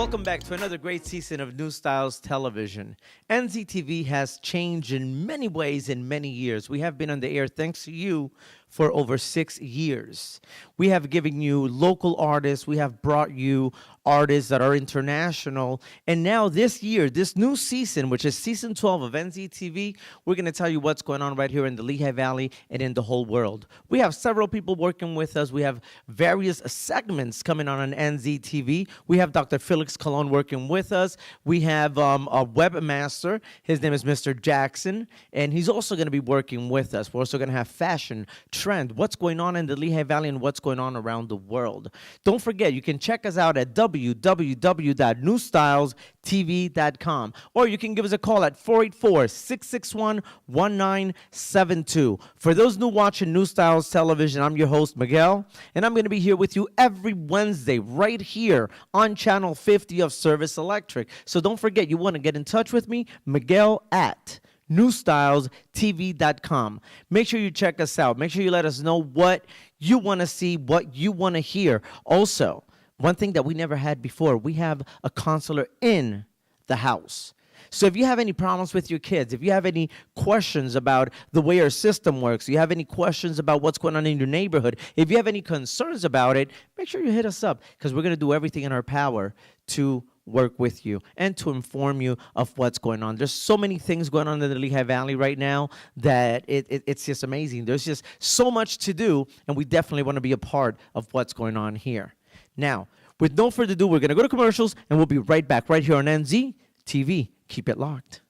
Welcome back to another great season of New Styles Television. Nztv has changed in many ways in many years. We have been on the air thanks to you for over 6 years. We have given you local artists. We have brought you artists that are international. And now this year, this new season, which is season 12 of Nztv, we're going to tell you what's going on right here in the Lehigh Valley and in the whole world. We have several people working with us. We have various segments coming on Nztv. We have Dr. Felix Colon working with us. We have a webmaster. His name is Mr. Jackson, and he's also going to be working with us. We're also going to have fashion, trend, what's going on in the Lehigh Valley and what's going on around the world. Don't forget, you can check us out at www.newstylestv.com, or you can give us a call at 484-661-1972. For those new watching New Styles Television, I'm your host, Miguel, and I'm going to be here with you every Wednesday right here on Channel 50 of Service Electric. So don't forget, you want to get in touch with me, Miguel at newstylestv.com. Make sure you check us out. Make sure you let us know what you want to see, what you want to hear. Also, one thing that we never had before, we have a counselor in the house. So if you have any problems with your kids, if you have any questions about the way our system works, you have any questions about what's going on in your neighborhood, if you have any concerns about it, make sure you hit us up, because we're going to do everything in our power to work with you and to inform you of what's going on. There's so many things going on in the Lehigh Valley right now that it's just amazing. There's just so much to do, and we definitely want to be a part of what's going on here. Now, with no further ado, we're going to go to commercials, and we'll be right back right here on Nztv. Keep it locked.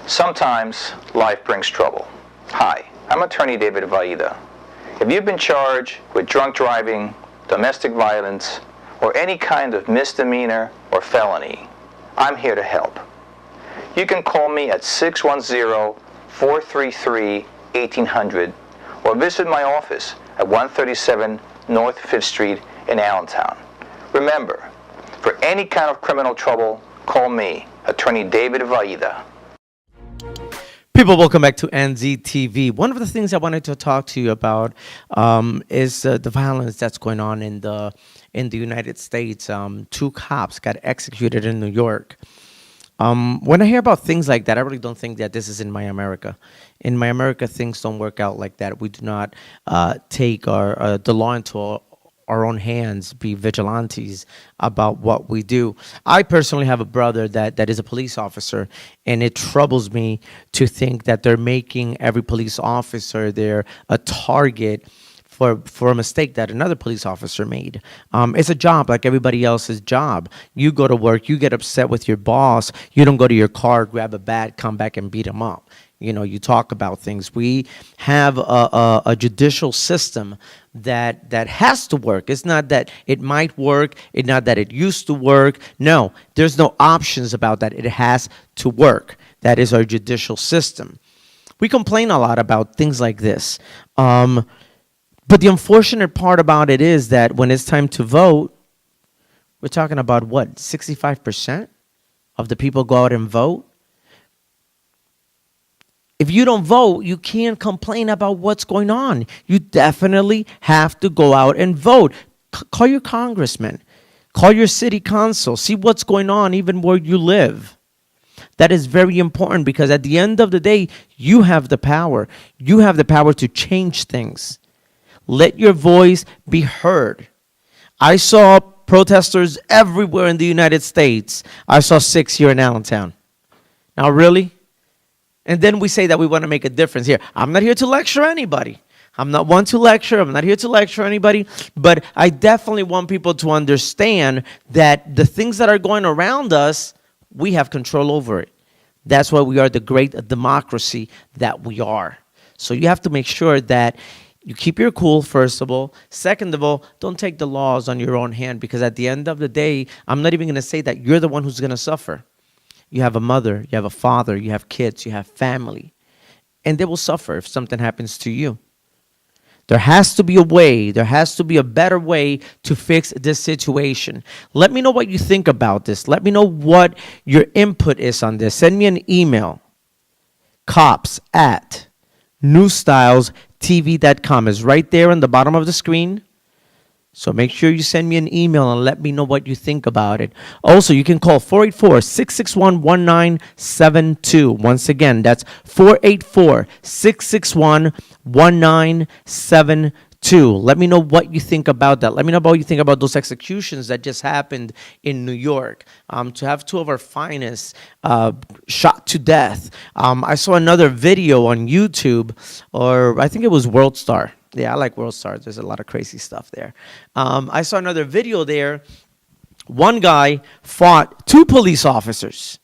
Sometimes life brings trouble. Hi, I'm attorney David Vaida. If you've been charged with drunk driving, domestic violence, or any kind of misdemeanor or felony, I'm here to help. You can call me at 610-433-1800 or visit my office at 137 North 5th Street in Allentown. Remember, for any kind of criminal trouble, call me, attorney David Vaida. People, welcome back to Nztv. One of the things I wanted to talk to you about is the violence that's going on in the United States. 2 cops got executed in New York. When I hear about things like that, I really don't think that this is in my America. In my America, things don't work out like that. We do not take the law into our own hands, be vigilantes about what we do. I personally have a brother that is a police officer, and it troubles me to think that they're making every police officer there a target for a mistake that another police officer made. It's a job like everybody else's job. You go to work, you get upset with your boss, you don't go to your car, grab a bat, come back and beat him up. You know, you talk about things. We have a judicial system that has to work. It's not that it might work. It's not that it used to work. No, there's no options about that. It has to work. That is our judicial system. We complain a lot about things like this. But the unfortunate part about it is that when it's time to vote, we're talking about what, 65% of the people go out and vote? If you don't vote, you can't complain about what's going on. You definitely have to go out and vote. Call your congressman. Call your city council. See what's going on even where you live. That is very important because at the end of the day, you have the power. You have the power to change things. Let your voice be heard. I saw protesters everywhere in the United States. I saw 6 here in Allentown. Now, really? And then we say that we want to make a difference here. I'm not here to lecture anybody. I'm not one to lecture. I'm not here to lecture anybody. But I definitely want people to understand that the things that are going around us, we have control over it. That's why we are the great democracy that we are. So you have to make sure that you keep your cool, first of all. Second of all, don't take the laws on your own hand, because at the end of the day, I'm not even going to say that you're the one who's going to suffer. You have a mother, you have a father, you have kids, you have family, and they will suffer if something happens to you. There has to be a way, there has to be a better way to fix this situation. Let me know what you think about this. Let me know what your input is on this. Send me an email, cops@newstylestv.com is right there on the bottom of the screen. So make sure you send me an email and let me know what you think about it. Also, you can call 484-661-1972. Once again, that's 484-661-1972. Let me know what you think about that. Let me know what you think about those executions that just happened in New York. To have 2 of our finest shot to death. I saw another video on YouTube, or I think it was World Star. Yeah, I like World Stars. There's a lot of crazy stuff there. I saw another video there. One guy fought 2 police officers.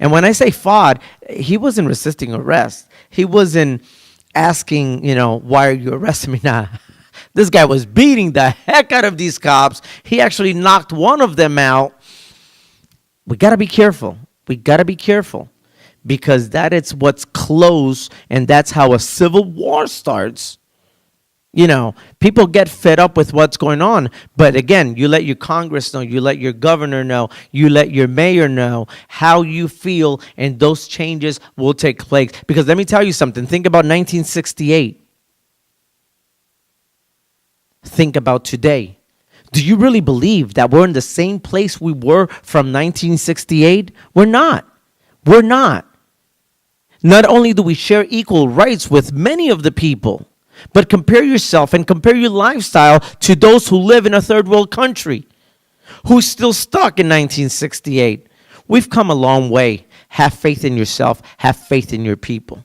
And when I say fought, he wasn't resisting arrest. He wasn't asking, why are you arresting me now? This guy was beating the heck out of these cops. He actually knocked one of them out. We got to be careful. We got to be careful. Because that is what's close, and that's how a civil war starts. People get fed up with what's going on. But again, you let your Congress know, you let your governor know, you let your mayor know how you feel, and those changes will take place. Because let me tell you something. Think about 1968. Think about today. Do you really believe that we're in the same place we were from 1968? We're not. We're not. Not only do we share equal rights with many of the people, but compare yourself and compare your lifestyle to those who live in a third world country, who's still stuck in 1968. We've come a long way. Have faith in yourself. Have faith in your people.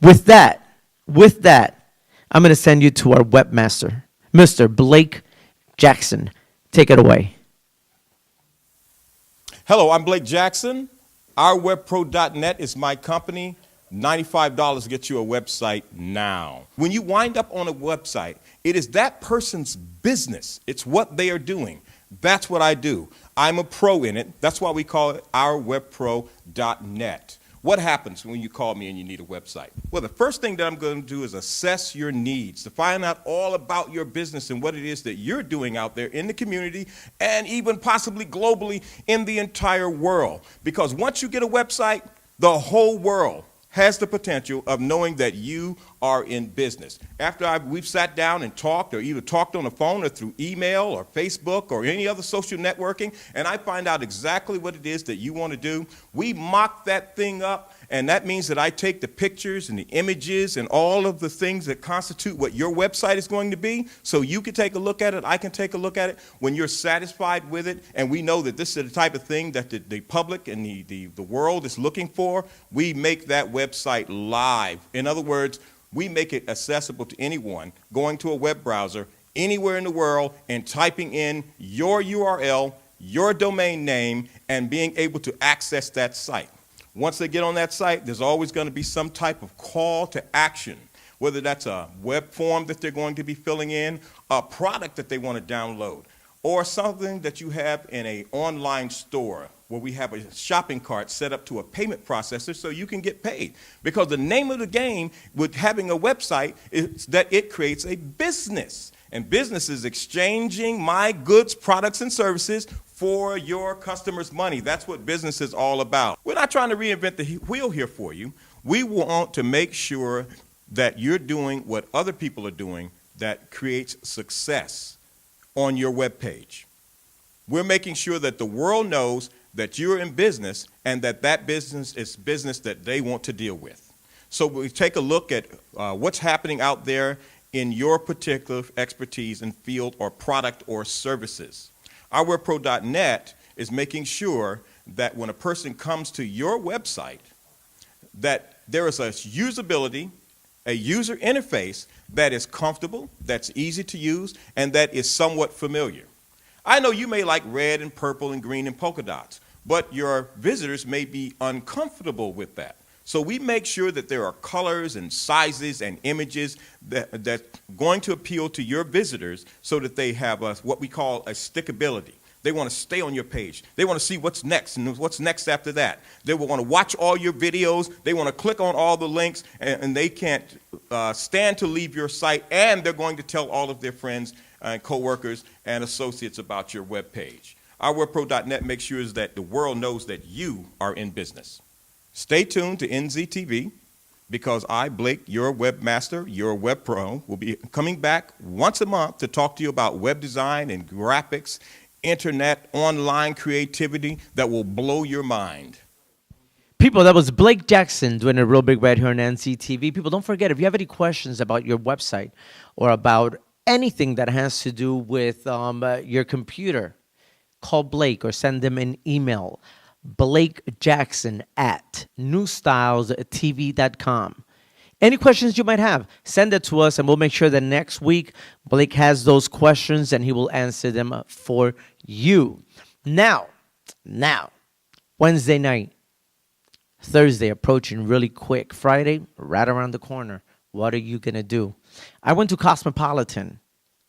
With that, I'm going to send you to our webmaster, Mr. Blake Jackson. Take it away. Hello, I'm Blake Jackson. OurWebPro.net is my company. $95 gets you a website now. When you wind up on a website, it is that person's business. It's what they are doing. That's what I do. I'm a pro in it. That's why we call it OurWebPro.net. What happens when you call me and you need a website? Well, the first thing that I'm going to do is assess your needs to find out all about your business and what it is that you're doing out there in the community and even possibly globally in the entire world. Because once you get a website, the whole world has the potential of knowing that you are in business. After we've sat down and talked, or either talked on the phone or through email or Facebook or any other social networking, and I find out exactly what it is that you want to do, we mock that thing up, and that means that I take the pictures and the images and all of the things that constitute what your website is going to be, so you can take a look at it, I can take a look at it. When you're satisfied with it, and we know that this is the type of thing that the public and the world is looking for, we make that website live. In other words, we make it accessible to anyone going to a web browser anywhere in the world and typing in your URL, your domain name, and being able to access that site. Once they get on that site, there's always going to be some type of call to action, whether that's a web form that they're going to be filling in, a product that they want to download, or something that you have in an online store where we have a shopping cart set up to a payment processor so you can get paid. Because the name of the game with having a website is that it creates a business. And business is exchanging my goods, products, and services for your customers' money. That's what business is all about. We're not trying to reinvent the wheel here for you. We want to make sure that you're doing what other people are doing that creates success on your web page. We're making sure that the world knows that you're in business and that business is business that they want to deal with. So we take a look at what's happening out there in your particular expertise and field or product or services. OurWebPro.net is making sure that when a person comes to your website, that there is a usability, a user interface that is comfortable, that's easy to use, and that is somewhat familiar. I know you may like red and purple and green and polka dots, but your visitors may be uncomfortable with that. So we make sure that there are colors and sizes and images that going to appeal to your visitors so that they have what we call a stickability. They want to stay on your page. They want to see what's next and what's next after that. They will want to watch all your videos. They want to click on all the links, and they can't stand to leave your site, and they're going to tell all of their friends and coworkers and associates about your web page. OurWebPro.net makes sure that the world knows that you are in business. Stay tuned to Nztv, because I, Blake, your webmaster, your web pro, will be coming back once a month to talk to you about web design and graphics, internet, online creativity that will blow your mind. People, that was Blake Jackson doing it real big right here on Nztv. People, don't forget, if you have any questions about your website or about anything that has to do with your computer, call Blake or send them an email. BlakeJackson@newstylestv.com. Any questions you might have, send it to us, and we'll make sure that next week Blake has those questions and he will answer them for you. Now, Wednesday night, Thursday approaching really quick, Friday right around the corner. What are you going to do? I went to Cosmopolitan.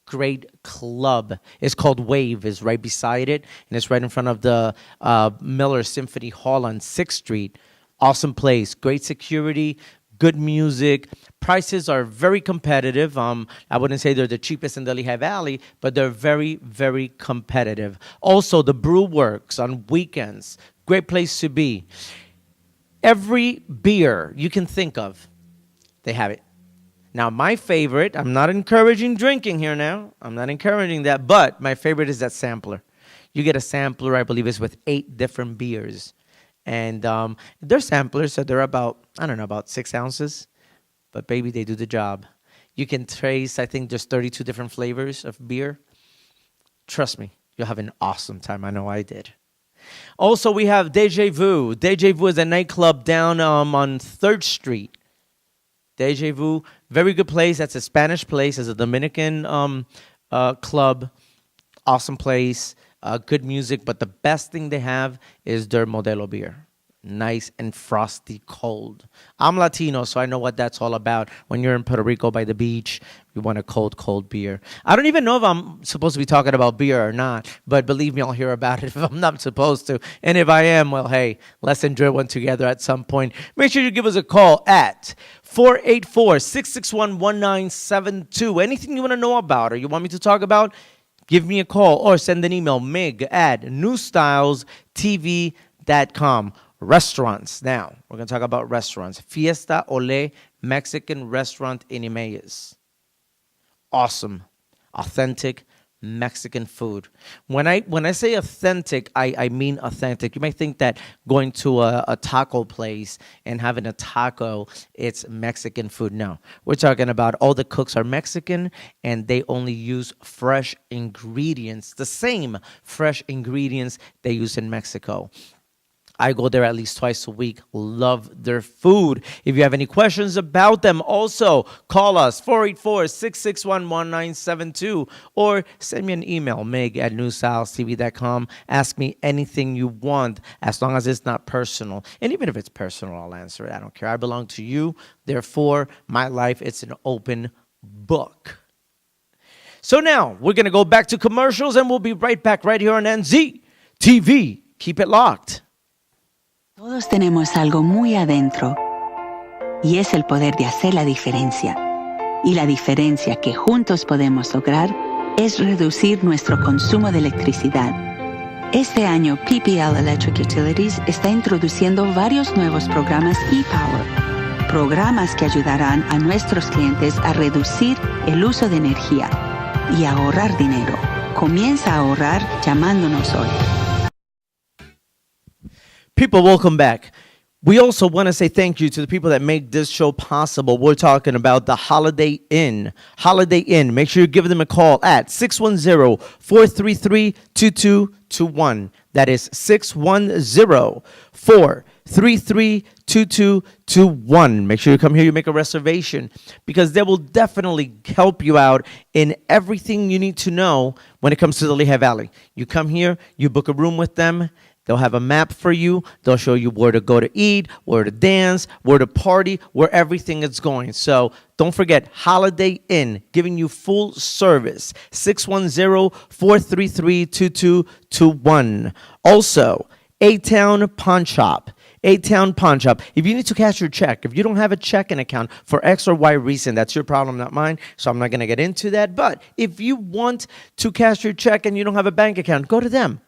Great club. It's called Wave. It's right beside it, and it's right in front of the Miller Symphony Hall on 6th Street. Awesome place. Great security, good music. Prices are very competitive. I wouldn't say they're the cheapest in the Lehigh Valley, but they're very, very competitive. Also, the Brew Works on weekends. Great place to be. Every beer you can think of, they have it. Now, my favorite, I'm not encouraging drinking here now. I'm not encouraging that, but my favorite is that sampler. You get a sampler, I believe it's with 8 different beers. And they're samplers, so they're about 6 ounces. But, baby, they do the job. You can trace, I think, just 32 different flavors of beer. Trust me, you'll have an awesome time. I know I did. Also, we have Deja Vu. Deja Vu is a nightclub down on 3rd Street. Deja Vu, very good place. That's a Spanish place. It's a Dominican club. Awesome place. Good music. But the best thing they have is their Modelo beer. Nice and frosty cold. I'm Latino, so I know what that's all about. When you're in Puerto Rico by the beach, you want a cold beer. I don't even know if I'm supposed to be talking about beer or not, but believe me, I'll hear about it if I'm not supposed to. And if I am, well, hey, let's enjoy one together at some point. Make sure you give us a call at 484-661-1972. Anything you want to know about or you want me to talk about, give me a call or send an email, mig@newstylestv.com. Restaurants. Now, we're going to talk about restaurants. Fiesta Ole Mexican restaurant in Emmaus. Awesome, authentic Mexican food. When I say authentic, I mean authentic. You might think that going to a taco place and having a taco, it's Mexican food. No, we're talking about all the cooks are Mexican and they only use fresh ingredients, the same fresh ingredients they use in Mexico. I go there at least twice a week. Love their food. If you have any questions about them, also call us 484-661-1972 or send me an email, meg@newstylestv.com. Ask me anything you want as long as it's not personal. And even if it's personal, I'll answer it. I don't care. I belong to you. Therefore, my life, it's an open book. So now we're going to go back to commercials and we'll be right back right here on Nztv. Keep it locked. Todos tenemos algo muy adentro y es el poder de hacer la diferencia. Y la diferencia que juntos podemos lograr es reducir nuestro consumo de electricidad. Este año PPL Electric Utilities está introduciendo varios nuevos programas ePower, programas que ayudarán a nuestros clientes a reducir el uso de energía y a ahorrar dinero. Comienza a ahorrar llamándonos hoy. People, welcome back. We also want to say thank you to the people that make this show possible. We're talking about the Holiday Inn. Holiday Inn. Make sure you give them a call at 610-433-2221. That is 610-433-2221. Make sure you come here, you make a reservation, because they will definitely help you out in everything you need to know when it comes to the Lehigh Valley. You come here, you book a room with them. They'll have a map for you. They'll show you where to go to eat, where to dance, where to party, where everything is going. So don't forget, Holiday Inn, giving you full service. 610-433-2221. Also, A-Town Pawn Shop. A-Town Pawn Shop. If you need to cash your check, if you don't have a checking account for X or Y reason, that's your problem, not mine. So I'm not going to get into that. But if you want to cash your check and you don't have a bank account, go to them.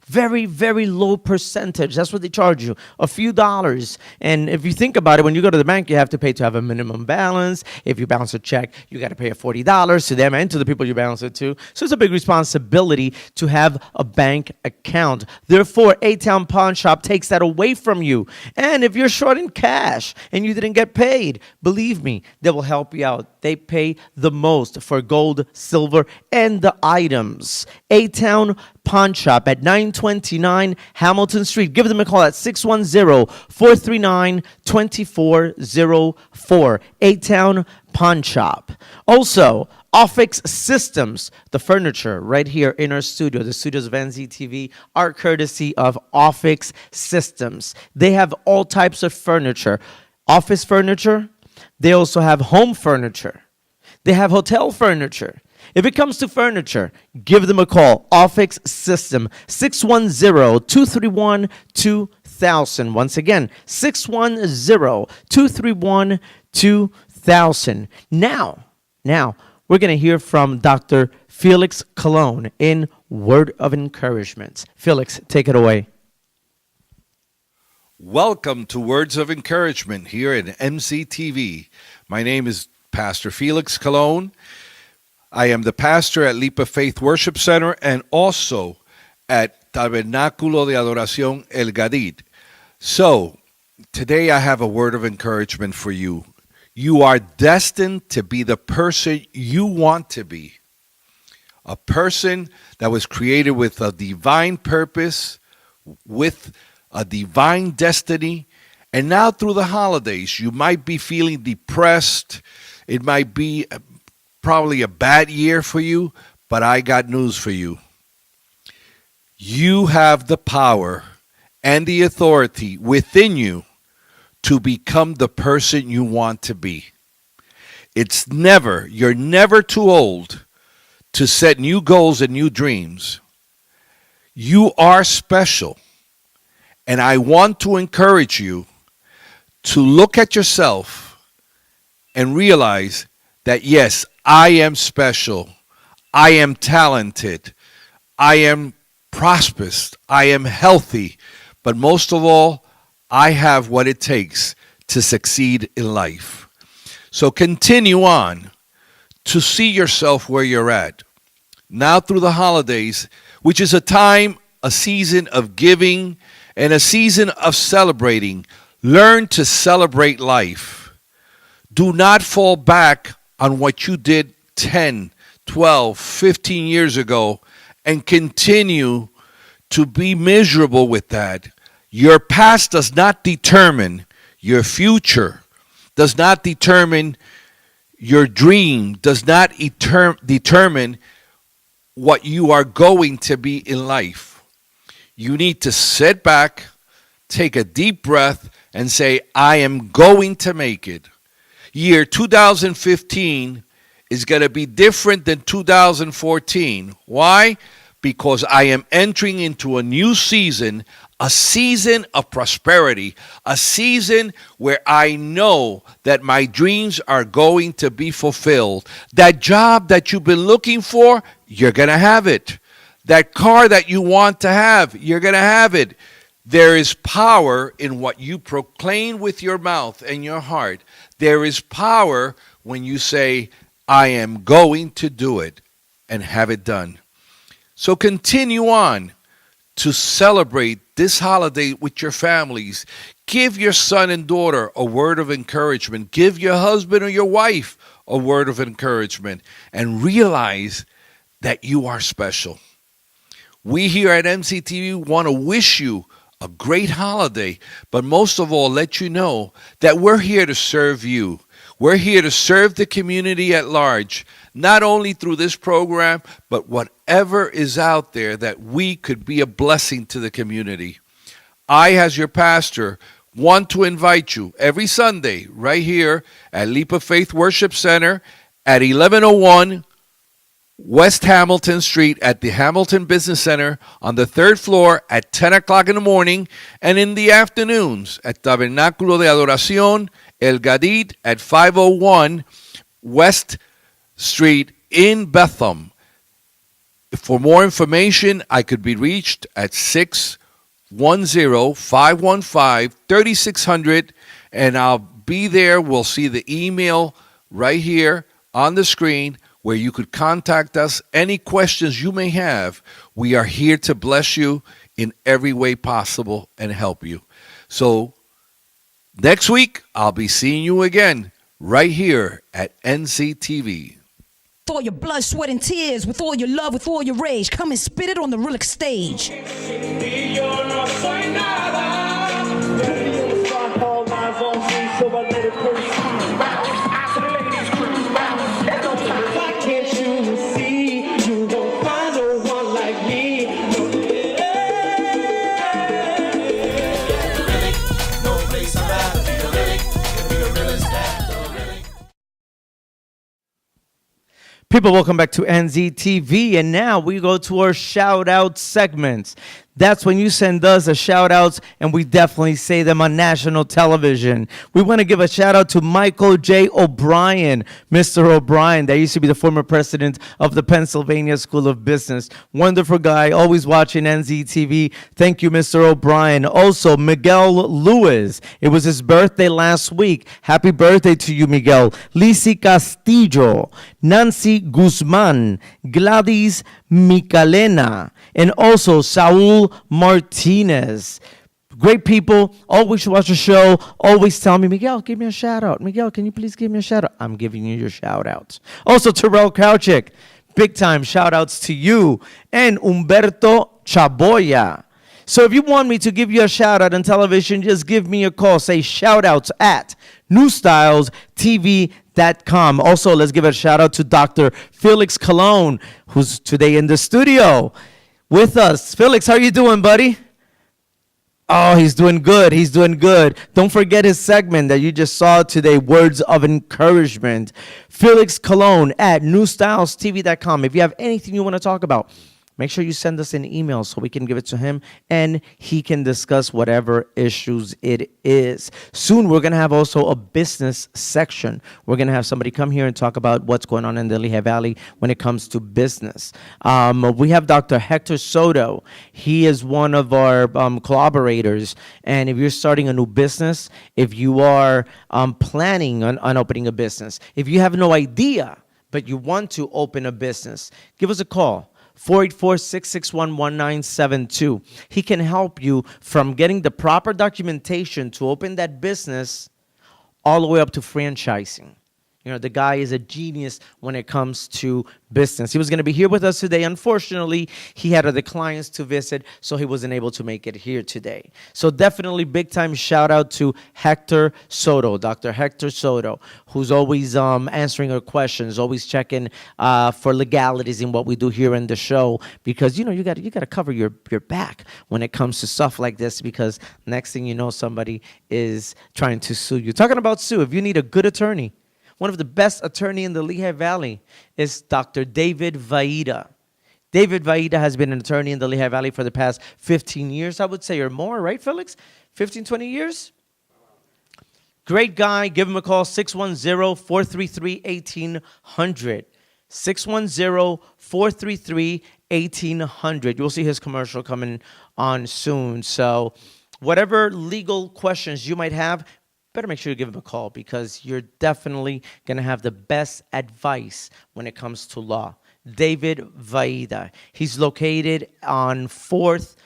Very, very low percentage. That's what they charge you, a few dollars. And if you think about it, when you go to the bank, you have to pay to have a minimum balance. If you bounce a check, you got to pay $40 to them and to the people you bounce it to. So it's a big responsibility to have a bank account. Therefore, A-Town Pawn Shop takes that away from you. And if you're short in cash and you didn't get paid, believe me, they will help you out. They pay the most for gold, silver, and the items. A-Town Pawn Shop at 929 Hamilton Street. Give them a call at 610-439-2404. A-Town Pawn Shop. Also, Offix Systems, the furniture right here in our studio, the studios of Nztv, are courtesy of Offix Systems. They have all types of furniture. Office furniture. They also have home furniture. They have hotel furniture. If it comes to furniture, give them a call. Offix System, 610-231-2000. Once again, 610-231-2000. Now, we're going to hear from Dr. Felix Colon in Word of Encouragement. Felix, take it away. Welcome to Words of Encouragement here at MCTV. My name is Pastor Felix Colon. I am the pastor at Leap of Faith Worship Center and also at Tabernáculo de Adoración El Gadid. So, today I have a word of encouragement for you. You are destined to be the person you want to be. A person that was created with a divine purpose, with a divine destiny. And now through the holidays, you might be feeling depressed. It might be probably a bad year for you, but I got news for you. You have the power and the authority within you to become the person you want to be. You're never too old to set new goals and new dreams. You are special. And I want to encourage you to look at yourself and realize that, yes, I am special. I am talented. I am prosperous. I am healthy. But most of all, I have what it takes to succeed in life. So continue on to see yourself where you're at. Now through the holidays, which is a season of giving and a season of celebrating. Learn to celebrate life. Do not fall back on what you did 10, 12, 15 years ago and continue to be miserable with that. Your past does not determine your future, does not determine your dream, does not determine what you are going to be in life. You need to sit back, take a deep breath, and say, I am going to make it. Year 2015 is going to be different than 2014. Why? Because I am entering into a new season, a season of prosperity, a season where I know that my dreams are going to be fulfilled. That job that you've been looking for, you're going to have it. That car that you want to have, you're going to have it. There is power in what you proclaim with your mouth and your heart. There is power when you say, I am going to do it and have it done. So continue on to celebrate this holiday with your families. Give your son and daughter a word of encouragement. Give your husband or your wife a word of encouragement. And realize that you are special. We here at Nztv want to wish you a great holiday, but most of all, let you know that we're here to serve you. We're here to serve the community at large, not only through this program, but whatever is out there that we could be a blessing to the community. I, as your pastor, want to invite you every Sunday right here at Leap of Faith Worship Center at 1101 West Hamilton Street at the Hamilton Business Center on the third floor at 10 o'clock in the morning, and in the afternoons at Tabernáculo de Adoración El Gadid at 501 West Street in Bethlehem. For more information, I could be reached at 610-515-3600, and I'll be there. We'll see the email right here on the screen where you could contact us. Any questions you may have, we are here to bless you in every way possible and help you. So next week, I'll be seeing you again right here at Nztv. With all your blood, sweat, and tears, with all your love, with all your rage, come and spit it on the Relic stage. People, welcome back to Nztv, and now we go to our shout-out segments. That's when you send us a shout-outs, and we definitely say them on national television. We want to give a shout-out to Michael J. O'Brien, Mr. O'Brien, that used to be the former president of the Pennsylvania School of Business. Wonderful guy, always watching Nztv. Thank you, Mr. O'Brien. Also, Miguel Lewis. It was his birthday last week. Happy birthday to you, Miguel. Lisi Castillo, Nancy Guzman, Gladys Micalena, and also Saul Martinez. Great people, always watch the show, always tell me, Miguel, give me a shout out. Miguel, can you please give me a shout out? I'm giving you your shout outs. Also, Terrell Krauchick, big time shout outs to you. And Humberto Chaboya. So if you want me to give you a shout out on television, just give me a call. Say shout outs at newstylestv.com. Also, let's give a shout out to Dr. Felix Cologne, who's today in the studio with us. Felix, how are you doing, buddy? Oh, he's doing good. He's doing good. Don't forget his segment that you just saw today, Words of Encouragement. Felix Cologne at newstylestv.com. If you have anything you want to talk about, make sure you send us an email so we can give it to him and he can discuss whatever issues it is. Soon, we're going to have also a business section. We're going to have somebody come here and talk about what's going on in the Lehigh Valley when it comes to business. We have Dr. Hector Soto. He is one of our collaborators. And if you're starting a new business, if you are planning on opening a business, if you have no idea, but you want to open a business, give us a call. 484-661-1972. He can help you from getting the proper documentation to open that business all the way up to franchising. You know, the guy is a genius when it comes to business. He was going to be here with us today. Unfortunately, he had other clients to visit, so he wasn't able to make it here today. So definitely big time shout out to Hector Soto, Dr. Hector Soto, who's always answering our questions, always checking for legalities in what we do here in the show, because you got to cover your back when it comes to stuff like this, because next thing you know, somebody is trying to sue you. Talking about sue, if you need a good attorney, one of the best attorney in the Lehigh Valley is Dr. David Vaida. David Vaida has been an attorney in the Lehigh Valley for the past 15 years, I would say, or more, right, Felix? 15, 20 years? Great guy. Give him a call, 610-433-1800. 610-433-1800. You'll see his commercial coming on soon. So whatever legal questions you might have, better make sure you give him a call, because you're definitely going to have the best advice when it comes to law. David Vaida. He's located on 4th,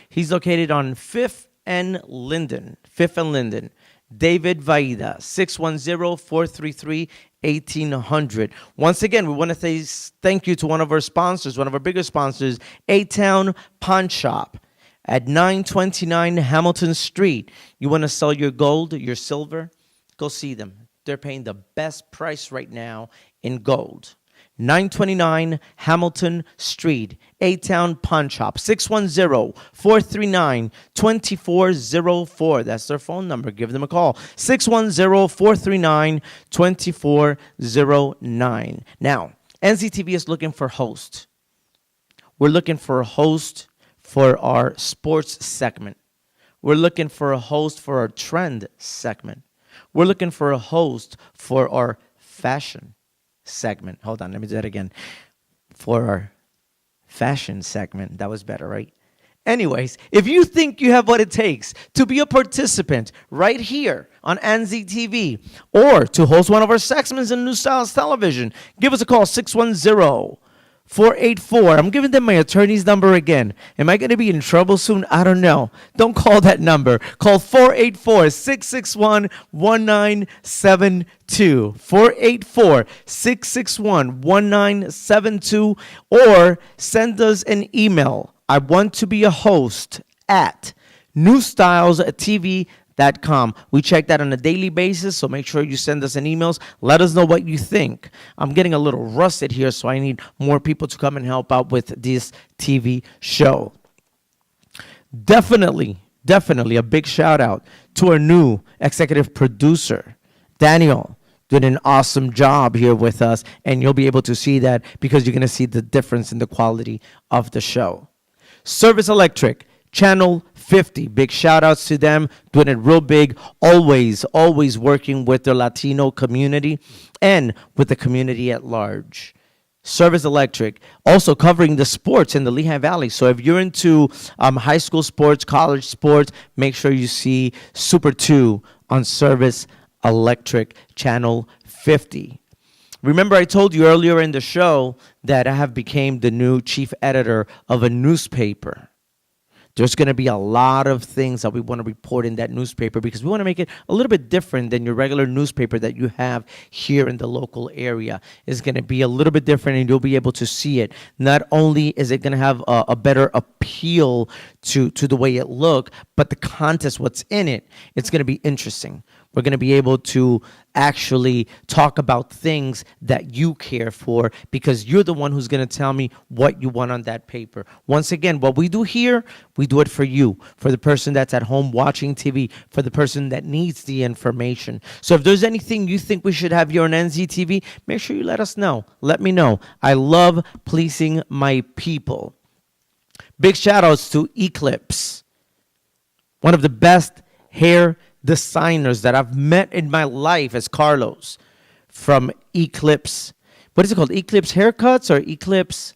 he's located on 5th and Linden. 5th and Linden. David Vaida, 610-433-1800. Once again, we want to say thank you to one of our sponsors, one of our bigger sponsors, A-Town Pawn Shop at 929 Hamilton Street. You want to sell your gold, your silver? Go see them. They're paying the best price right now in gold. 929 Hamilton Street, A-Town Pawn Shop, 610-439-2404. That's their phone number. Give them a call, 610-439-2409. Now, Nztv is looking for hosts. We're looking for a host for our sports segment. We're looking for a host for our trend segment. We're looking for a host for our fashion segment. Hold on, let me do that again. For our fashion segment. That was better, right? Anyways, if you think you have what it takes to be a participant right here on Nztv or to host one of our segments in New Styles Television, give us a call, 610-484. I'm giving them my attorney's number again. Am I going to be in trouble soon? I don't know. Don't call that number. Call 484-661-1972. 484-661-1972. Or send us an email. I want to be a host at newstylestv.com. We check that on a daily basis, so make sure you send us an email. Let us know what you think. I'm getting a little rusted here, so I need more people to come and help out with this TV show. Definitely a big shout out to our new executive producer, Daniel. Did an awesome job here with us, and you'll be able to see that because you're going to see the difference in the quality of the show. Service Electric, Channel 50. Big shout outs to them, doing it real big, always working with their Latino community and with the community at large. Service Electric, also covering the sports in the Lehigh Valley. So if you're into high school sports, college sports, make sure you see Super 2 on Service Electric, Channel 50. Remember, I told you earlier in the show that I have become the new chief editor of a newspaper. There's going to be a lot of things that we want to report in that newspaper because we want to make it a little bit different than your regular newspaper that you have here in the local area. It's going to be a little bit different, and you'll be able to see it. Not only is it going to have a better appeal to the way it looks, but the content, what's in it, it's going to be interesting. We're going to be able to actually talk about things that you care for because you're the one who's going to tell me what you want on that paper. Once again, what we do here, we do it for you, for the person that's at home watching TV, for the person that needs the information. So if there's anything you think we should have here on Nztv, make sure you let us know. Let me know. I love pleasing my people. Big shout outs to Eclipse, one of the best hair designers that I've met in my life is Carlos from Eclipse. What is it called? Eclipse Haircuts or Eclipse?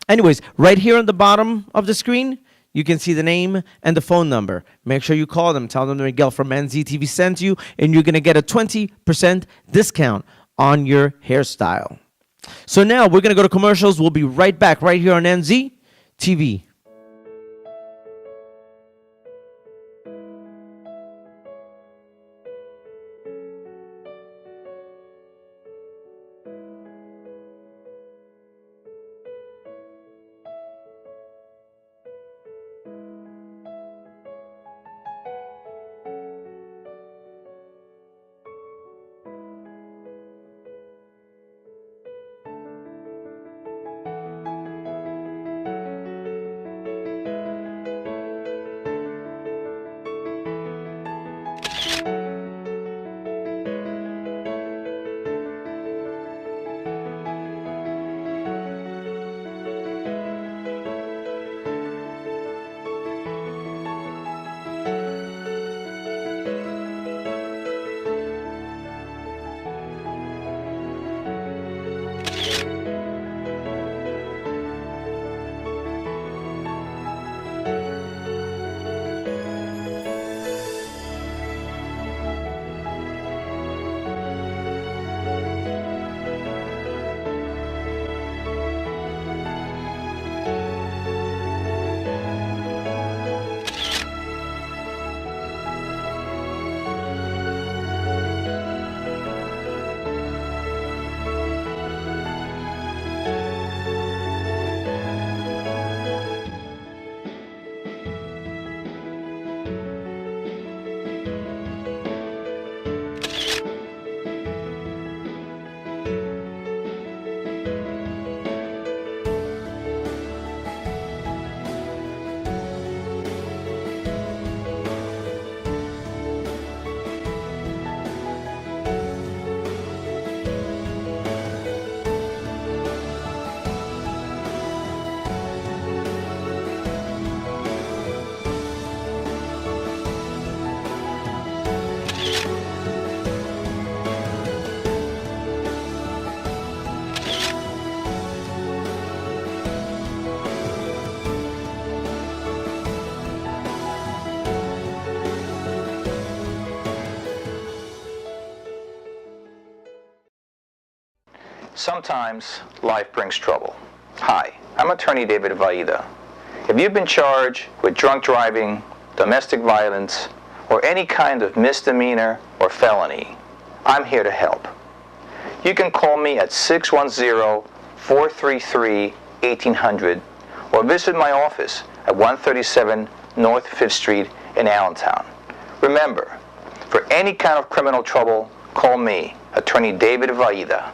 Anyways, right here on the bottom of the screen, you can see the name and the phone number. Make sure you call them. Tell them that Miguel from Nztv sent you, and you're going to get a 20% discount on your hairstyle. So now we're going to go to commercials. We'll be right back right here on Nztv. Sometimes life brings trouble. Hi, I'm attorney David Vaida. If you've been charged with drunk driving, domestic violence, or any kind of misdemeanor or felony, I'm here to help. You can call me at 610-433-1800 or visit my office at 137 North 5th Street in Allentown. Remember, for any kind of criminal trouble, call me, attorney David Vaida.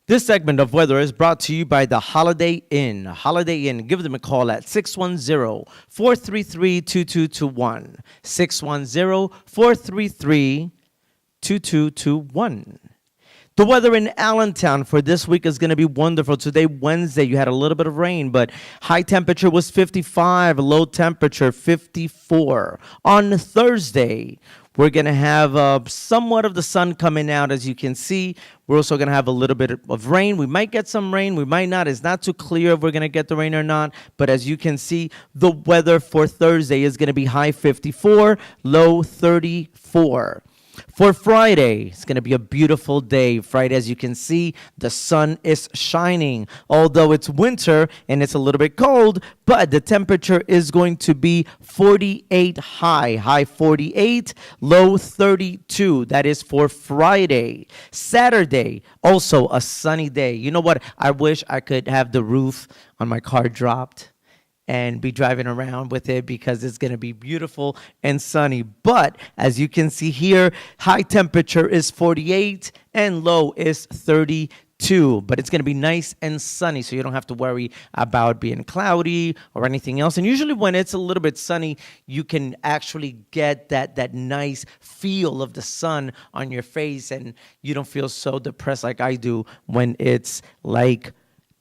This segment of weather is brought to you by the Holiday Inn. Holiday Inn, give them a call at 610-433-2221. 610-433-2221. The weather in Allentown for this week is going to be wonderful. Today, Wednesday, you had a little bit of rain, but high temperature was 55, low temperature 54. On Thursday, we're going to have somewhat of the sun coming out, as you can see. We're also going to have a little bit of rain. We might get some rain. We might not. It's not too clear if we're going to get the rain or not. But as you can see, the weather for Thursday is going to be high 54, low 34. For Friday, it's going to be a beautiful day. Friday, as you can see, the sun is shining. Although it's winter and it's a little bit cold, but the temperature is going to be 48 high 48, low 32. That is for Friday. Saturday, also a sunny day. You know what? I wish I could have the roof on my car dropped and be driving around with it because it's going to be beautiful and sunny. But as you can see here, high temperature is 48 and low is 32. But it's going to be nice and sunny, so you don't have to worry about being cloudy or anything else. And usually when it's a little bit sunny, you can actually get that nice feel of the sun on your face, and you don't feel so depressed like I do when it's like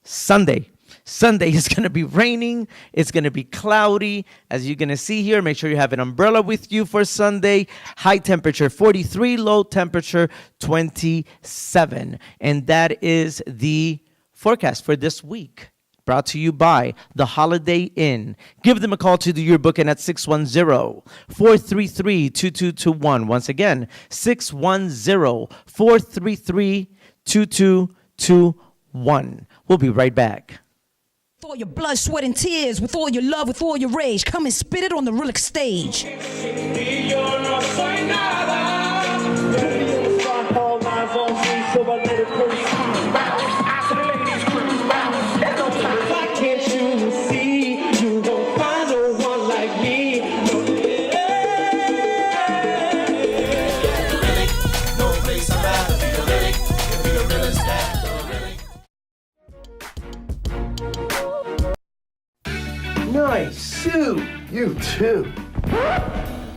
Sunday. Sunday is going to be raining. It's going to be cloudy. As you're going to see here, make sure you have an umbrella with you for Sunday. High temperature 43, low temperature 27. And that is the forecast for this week. Brought to you by the Holiday Inn. Give them a call to do your booking at 610-433-2221. Once again, 610-433-2221. We'll be right back. With all your blood, sweat, and tears, with all your love, with all your rage, come and spit it on the Relic stage. Nice suit. You too.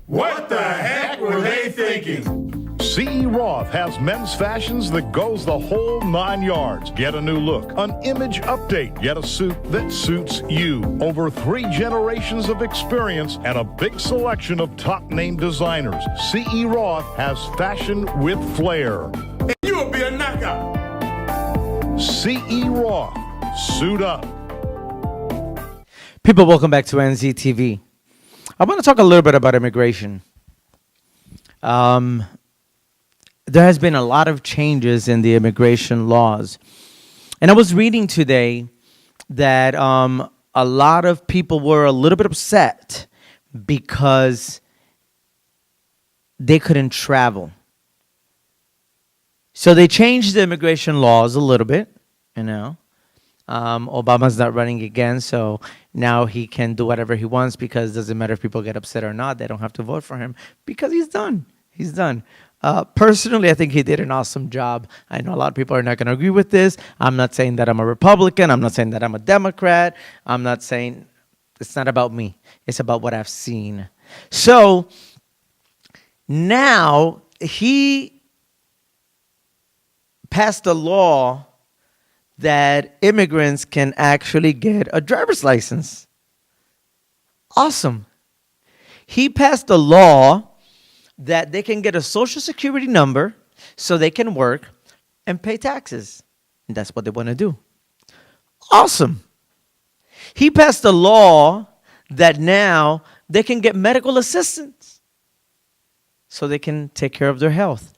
What the heck were they thinking? C.E. Roth has men's fashions that goes the whole 9 yards. Get a new look, an image update. Get a suit that suits you. Over 3 generations of experience and a big selection of top-name designers. C.E. Roth has fashion with flair. And you'll be a knockout. C.E. Roth. Suit up. People, welcome back to Nztv. I want to talk a little bit about immigration. There has been a lot of changes in the immigration laws. And I was reading today that a lot of people were a little bit upset because they couldn't travel. So they changed the immigration laws a little bit, you know. Obama's not running again, so now he can do whatever he wants because it doesn't matter if people get upset or not. They don't have to vote for him because he's done. He's done. Personally, I think he did an awesome job. I know a lot of people are not going to agree with this. I'm not saying that I'm a Republican. I'm not saying that I'm a Democrat. I'm not saying it's not about me. It's about what I've seen. So now he passed a law that immigrants can actually get a driver's license. Awesome. He passed a law that they can get a social security number so they can work and pay taxes. And that's what they want to do. Awesome. He passed a law that now they can get medical assistance so they can take care of their health.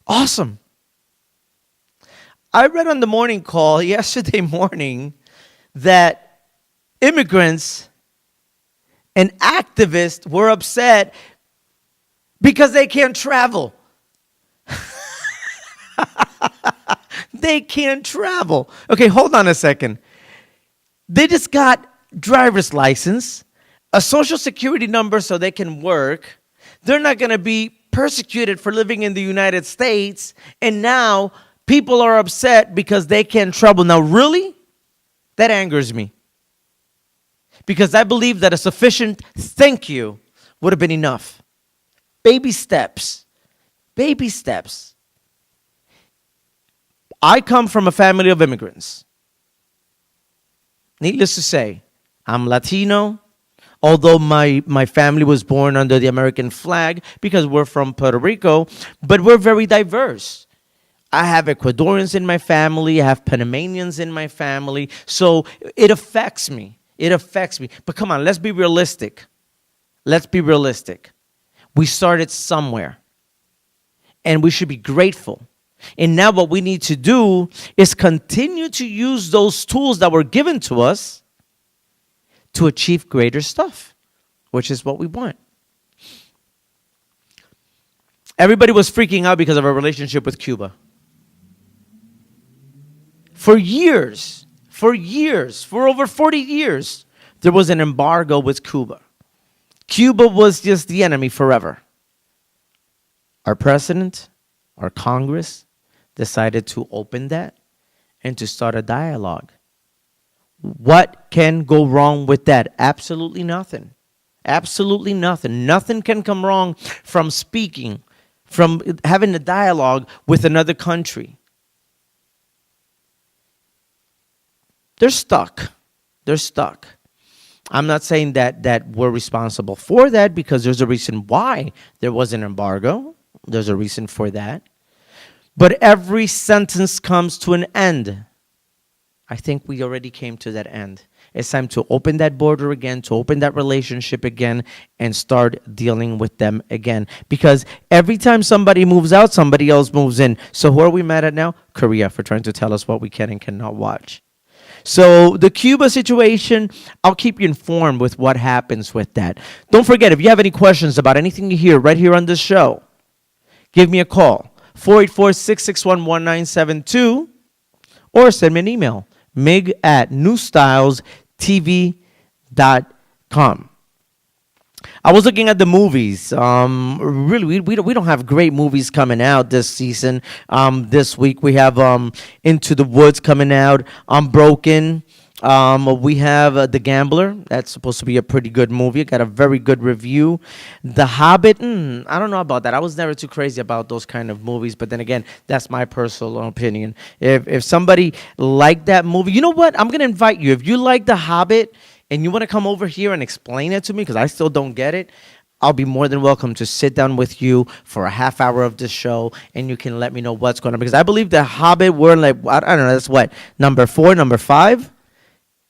Awesome. I read on the morning call yesterday morning that immigrants and activists were upset because they can't travel. They can't travel. Okay, hold on a second. They just got driver's license, a social security number so they can work. They're not going to be persecuted for living in the United States, and now people are upset because they can't travel. Now, really? That angers me. Because I believe that a sufficient thank you would have been enough. Baby steps. Baby steps. I come from a family of immigrants. Needless to say, I'm Latino, although my family was born under the American flag because we're from Puerto Rico, but we're very diverse. I have Ecuadorians in my family. I have Panamanians in my family. So it affects me. It affects me. But come on, let's be realistic. Let's be realistic. We started somewhere. And we should be grateful. And now what we need to do is continue to use those tools that were given to us to achieve greater stuff, which is what we want. Everybody was freaking out because of our relationship with Cuba. For years, for over 40 years, there was an embargo with Cuba. Cuba was just the enemy forever. Our president, our Congress decided to open that and to start a dialogue. What can go wrong with that? Absolutely nothing. Absolutely nothing. Nothing can come wrong from speaking, from having a dialogue with another country. They're stuck. They're stuck. I'm not saying that we're responsible for that, because there's a reason why there was an embargo. There's a reason for that. But every sentence comes to an end. I think we already came to that end. It's time to open that border again, to open that relationship again, and start dealing with them again. Because every time somebody moves out, somebody else moves in. So who are we mad at now? Korea, for trying to tell us what we can and cannot watch. So the Cuba situation, I'll keep you informed with what happens with that. Don't forget, if you have any questions about anything you hear right here on this show, give me a call, 484-661-1972, or send me an email, mig@newstylestv.com. I was looking at the movies. Really, we don't have great movies coming out this season. This week we have Into the Woods coming out. Broken. We have The Gambler. That's supposed to be a pretty good movie. It got a very good review. The Hobbit. I don't know about that. I was never too crazy about those kind of movies. But then again, that's my personal opinion. If somebody liked that movie, you know what? I'm gonna invite you. If you like The Hobbit and you want to come over here and explain it to me, because I still don't get it, I'll be more than welcome to sit down with you for a half hour of this show, and you can let me know what's going on. Because I believe The Hobbit, we're like, I don't know, that's what, number 4, number 5?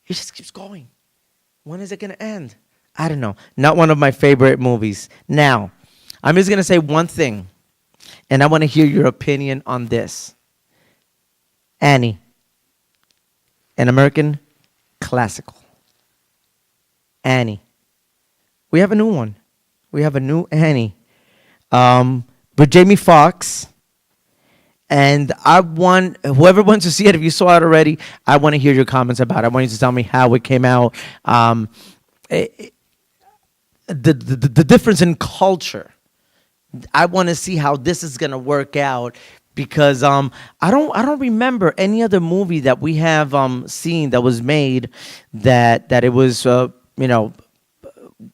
It just keeps going. When is it going to end? I don't know. Not one of my favorite movies. Now, I'm just going to say one thing, and I want to hear your opinion on this. Annie, an American classical. Annie. We have a new one. We have a new Annie. With Jamie Foxx. And I want, whoever wants to see it, if you saw it already, I want to hear your comments about it. I want you to tell me how it came out. The difference in culture. I want to see how this is going to work out. Because I don't remember any other movie that we have seen that was made that it was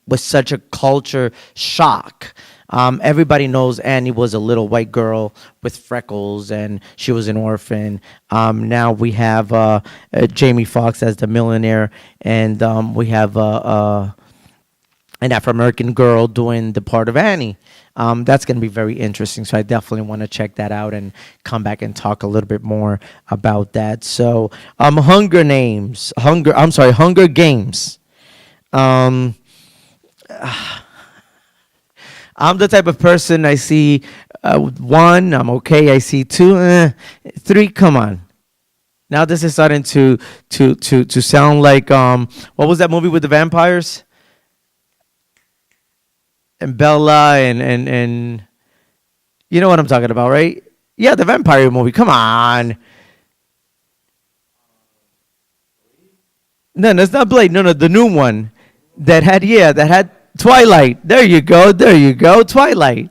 was such a culture shock. Everybody knows Annie was a little white girl with freckles, and she was an orphan. Now we have Jamie Foxx as the millionaire, and we have an Afro-American girl doing the part of Annie. That's going to be very interesting, so I definitely want to check that out and come back and talk a little bit more about that. So, Hunger Games. I'm the type of person, I see 1, I'm okay. I see 2, 3, come on. Now this is starting to sound like what was that movie with the vampires? And Bella and you know what I'm talking about, right? Yeah, the vampire movie. Come on. No, it's not Blade. No, the new one that had Twilight. There you go. Twilight.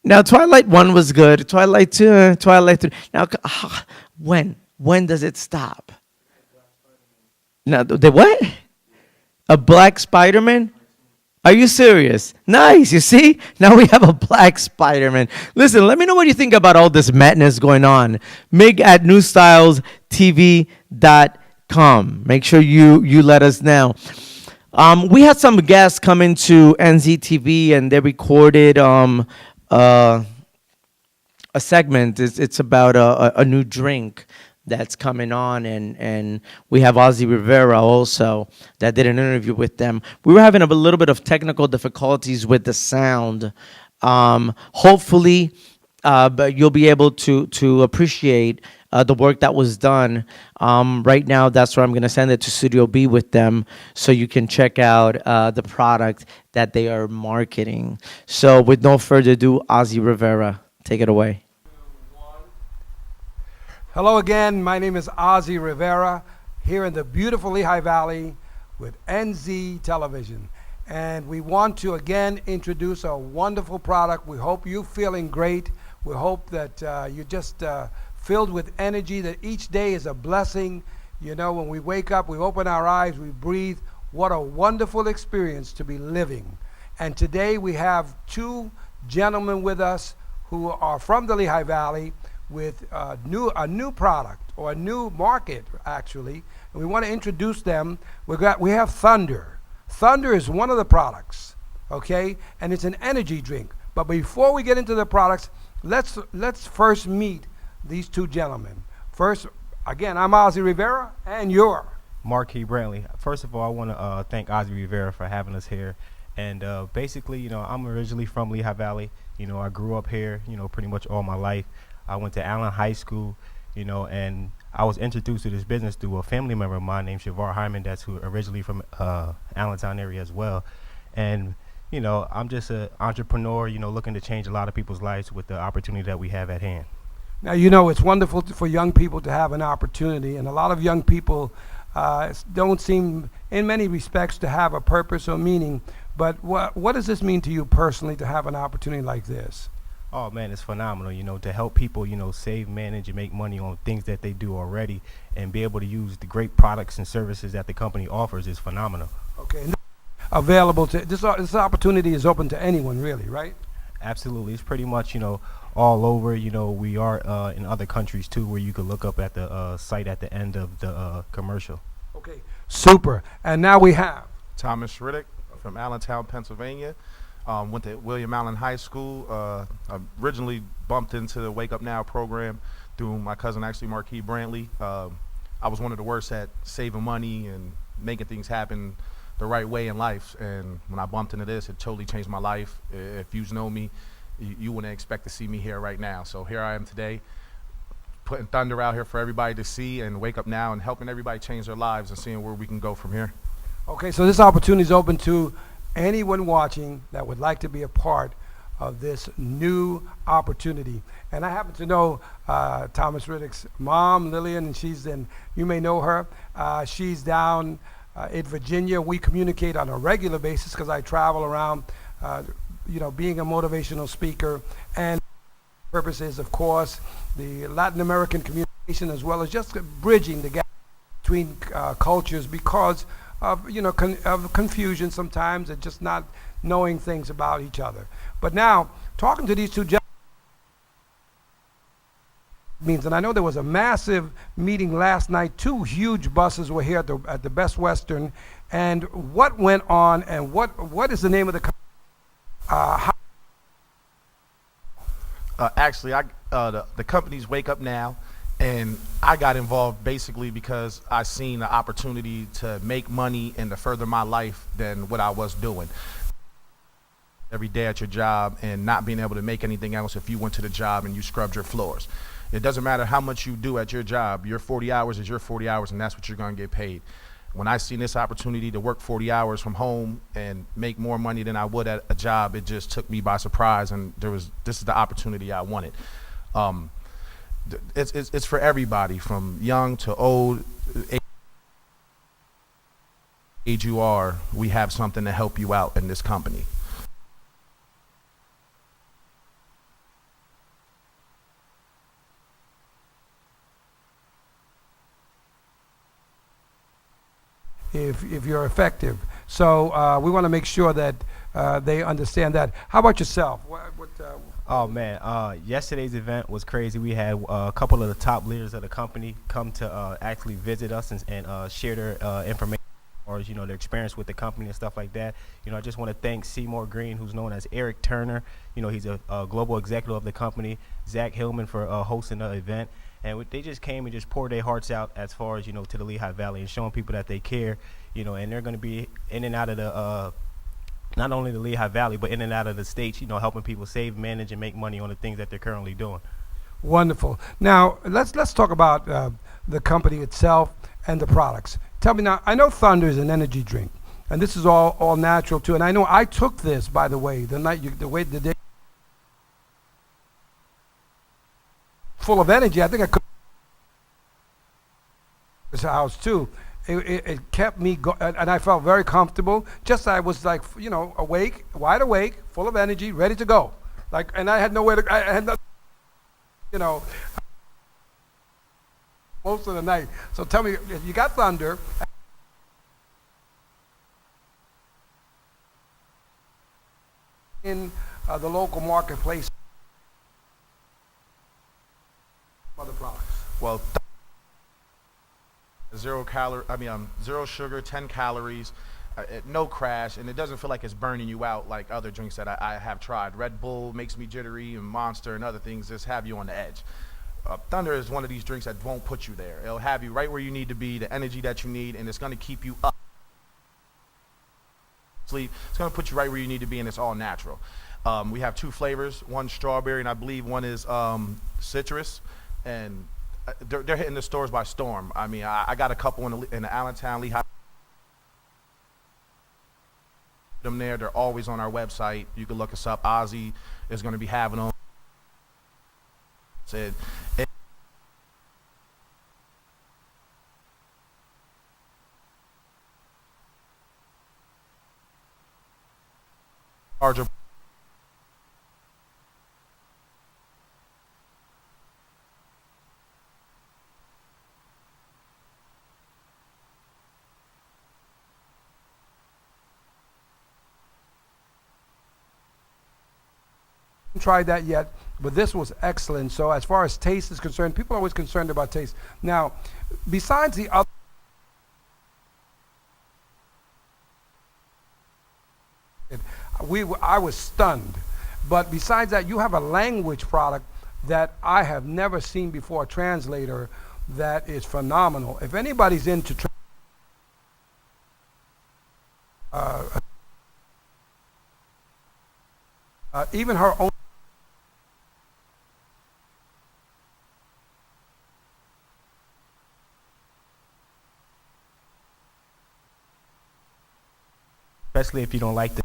Now, Twilight 1 was good. Twilight 2, Twilight 3. Now, when does it stop? Now, the what? A black Spider-Man? Are you serious? Nice. You see? Now we have a black Spider-Man. Listen, let me know what you think about all this madness going on. mig@newstylestv.com. Make sure you let us know. We had some guests come into Nztv, and they recorded a segment. It's about a new drink that's coming on, and we have Ozzy Rivera also that did an interview with them. We were having a little bit of technical difficulties with the sound. Hopefully, but you'll be able to appreciate the work that was done. Right now, that's where I'm going to send it to Studio B with them, so you can check out the product that they are marketing. So with no further ado, Ozzy Rivera, take it away. Hello again, my name is Ozzy Rivera, here in the beautiful Lehigh Valley with NZ Television. And we want to again introduce a wonderful product. We hope you're feeling great. We hope that you're just filled with energy, that each day is a blessing. You know, when we wake up, we open our eyes, we breathe. What a wonderful experience to be living. And today we have two gentlemen with us who are from the Lehigh Valley with a new product, or a new market, actually. And we want to introduce them. We have Thunder. Thunder is one of the products, okay? And it's an energy drink. But before we get into the products, let's first meet these two gentlemen. First, again, I'm Ozzy Rivera, and you're Marquis Brantley. First of all, I want to thank Ozzy Rivera for having us here. And basically, you know, I'm originally from Lehigh Valley. You know, I grew up here, you know, pretty much all my life. I went to Allen High School, you know, and I was introduced to this business through a family member of mine named Shavar Hyman, that's who originally from Allentown area as well. And, you know, I'm just an entrepreneur, you know, looking to change a lot of people's lives with the opportunity that we have at hand. Now, you know, it's wonderful for young people to have an opportunity, and a lot of young people don't seem, in many respects, to have a purpose or meaning. But what does this mean to you personally, to have an opportunity like this? Oh man, it's phenomenal, you know, to help people, you know, save, manage, and make money on things that they do already, and be able to use the great products and services that the company offers is phenomenal. Okay, and available to, this opportunity is open to anyone, really, right? Absolutely. It's pretty much, you know, all over. You know, we are in other countries too, where you could look up at the site at the end of the commercial. Okay, super. And now we have Thomas Riddick from Allentown, Pennsylvania. Went to William Allen High School. I originally bumped into the Wake Up Now program through my cousin, actually, Marquis Brantley. I was one of the worst at saving money and making things happen the right way in life. And when I bumped into this, it totally changed my life. If you know me, you wouldn't expect to see me here right now. So here I am today, putting Thunder out here for everybody to see, and Wake Up Now, and helping everybody change their lives and seeing where we can go from here. Okay, so this opportunity is open to anyone watching that would like to be a part of this new opportunity. And I happen to know Thomas Riddick's mom, Lillian, and you may know her. She's down in Virginia. We communicate on a regular basis because I travel around, you know, being a motivational speaker. And the purpose is, of course, the Latin American communication, as well as just bridging the gap between cultures, because of, you know, of confusion sometimes, and just not knowing things about each other. But now, talking to these two gentlemen means, and I know there was a massive meeting last night. 2 huge buses were here at the Best Western. And what went on, and what is the name of the company? Actually, the company's Wake Up Now. And I got involved basically because I seen the opportunity to make money and to further my life than what I was doing. Every day at your job and not being able to make anything else if you went to the job and you scrubbed your floors. It doesn't matter how much you do at your job. Your 40 hours is your 40 hours, and that's what you're going to get paid. When I seen this opportunity to work 40 hours from home and make more money than I would at a job, it just took me by surprise, and this is the opportunity I wanted. It's for everybody, from young to old. Age you are, we have something to help you out in this company. If you're effective. So we want to make sure that they understand that. How about yourself? Oh man, yesterday's event was crazy. We had a couple of the top leaders of the company come to actually visit us and share their information, or you know, their experience with the company and stuff like that. You know, I just want to thank Seymour Green, who's known as Eric Turner. You know, he's a global executive of the company. Zach Hillman for hosting the event. And they just came and just poured their hearts out as far as, you know, to the Lehigh Valley, and showing people that they care, you know, and they're going to be in and out of the, not only the Lehigh Valley, but in and out of the states, you know, helping people save, manage, and make money on the things that they're currently doing. Wonderful. Now, let's talk about the company itself and the products. Tell me now, I know Thunder is an energy drink, and this is all natural too. And I know I took this, by the way, the day full of energy. I think I could this house too. it kept me and I felt very comfortable. Just I was like, awake, wide awake, full of energy, ready to go. Like, and I had nowhere to. I had nothing, most of the night. So tell me, if you got thunder. In the local marketplace, other products. Well, zero sugar, 10 calories, no crash, and it doesn't feel like it's burning you out like other drinks that I have tried. Red Bull makes me jittery, and Monster and other things just have you on the edge. Thunder is one of these drinks that won't put you there. It'll have you right where you need to be, the energy that you need, and it's going to keep you up. Sleep. It's going to put you right where you need to be, and it's all natural. We have 2 flavors, one strawberry, and I believe one is citrus, and they're hitting the stores by storm. I mean, I got a couple in the Allentown, Lehigh. Them there. They're always on our website. You can look us up. Ozzy is going to be having them. Said. Larger. Tried that yet, but this was excellent. So as far as taste is concerned, people are always concerned about taste. Now, besides the other, I was stunned. But besides that, you have a language product that I have never seen before, a translator that is phenomenal. If anybody's into even her own. Especially if you don't like the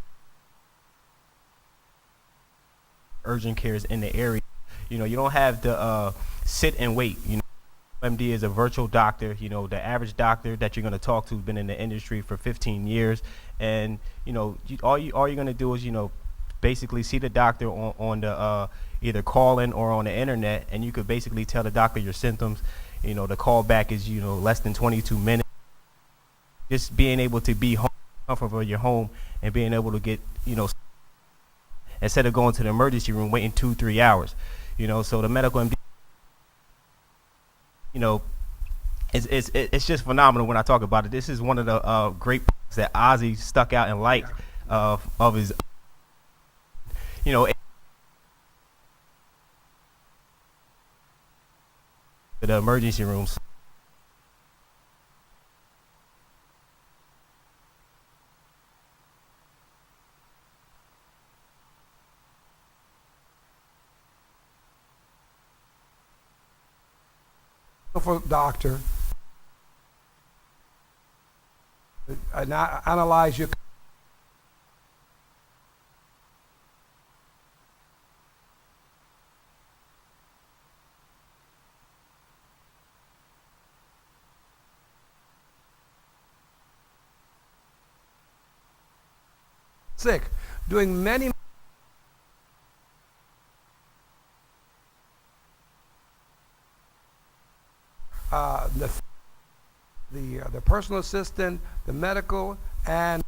urgent cares in the area. You don't have to sit and wait. MD is a virtual doctor. The average doctor that you're going to talk to has been in the industry for 15 years. And, all you're going to do is, basically see the doctor on the either call-in or on the internet, and you could basically tell the doctor your symptoms. The call back is, less than 22 minutes. Just being able to be home, comfortable in your home, and being able to get, instead of going to the emergency room waiting 2-3 hours, so the medical MD, it's just phenomenal when I talk about it. This is one of the great products that Ozzy stuck out and liked of his, the emergency rooms. For doctor, analyze your. Sick, doing many. The personal assistant, the medical, and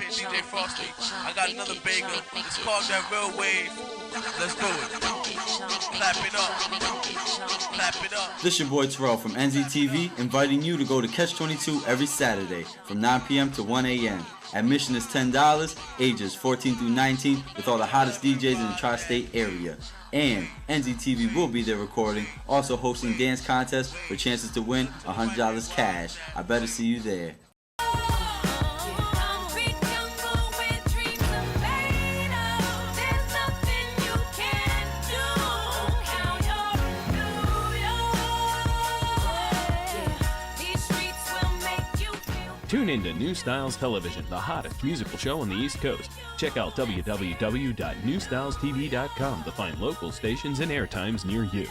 DJ Frosty, I got another banger. It's called That Real Wave. Let's do it. Clap it up. Clap it up. This your boy Terrell from Nztv, inviting you to go to Catch 22 every Saturday from 9 p.m. to 1 a.m. Admission is $10, ages 14 through 19, with all the hottest DJs in the tri-state area. And Nztv will be there recording, also hosting dance contests for chances to win $100 cash. I better see you there. Tune in to New Styles Television, the hottest musical show on the East Coast. Check out www.newstylestv.com to find local stations and airtimes near you.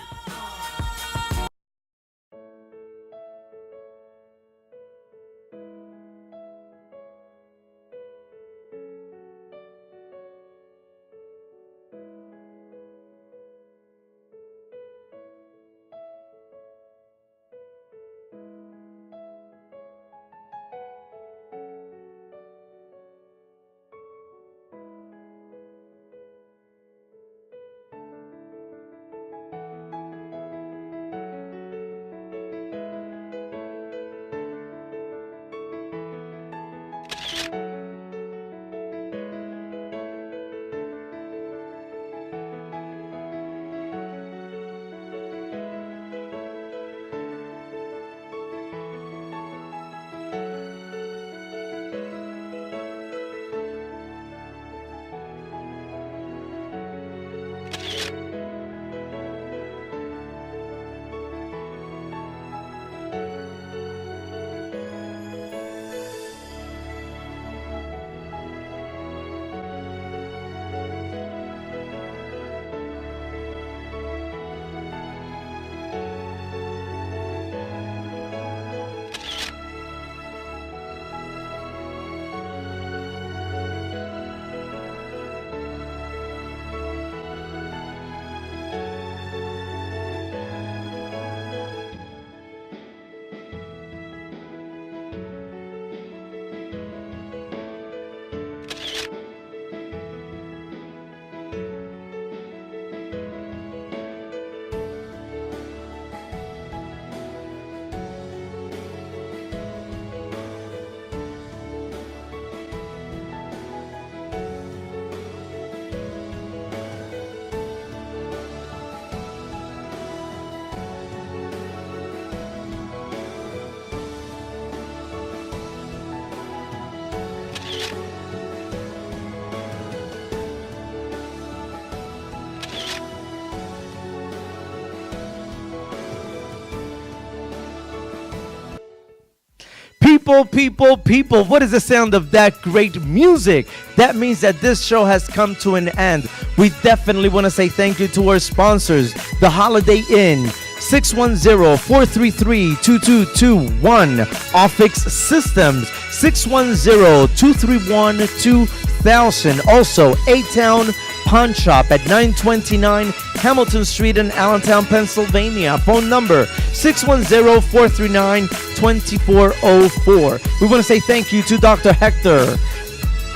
People, what is the sound of that great music? That means that this show has come to an end. We definitely want to say thank you to our sponsors, the Holiday Inn, 610-433-2221, Offix Systems, 610-231-2000. Also, A-Town Pawn Shop at 929 Hamilton Street in Allentown, Pennsylvania. Phone number 610-439-2404. We want to say thank you to Dr. Hector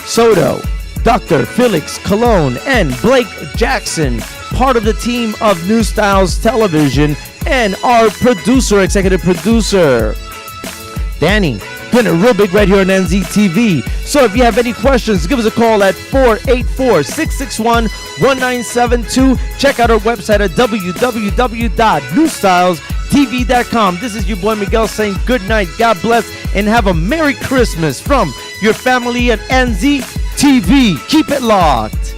Soto, Dr. Felix Colon, and Blake Jackson, part of the team of New Styles Television, and our executive producer, Danny. Doing it real big right here on Nztv. So if you have any questions, give us a call at 484-661-1972. Check out our website at www.newstylestv.com. This is your boy Miguel saying good night, God bless, and have a Merry Christmas from your family at Nztv. Keep it locked.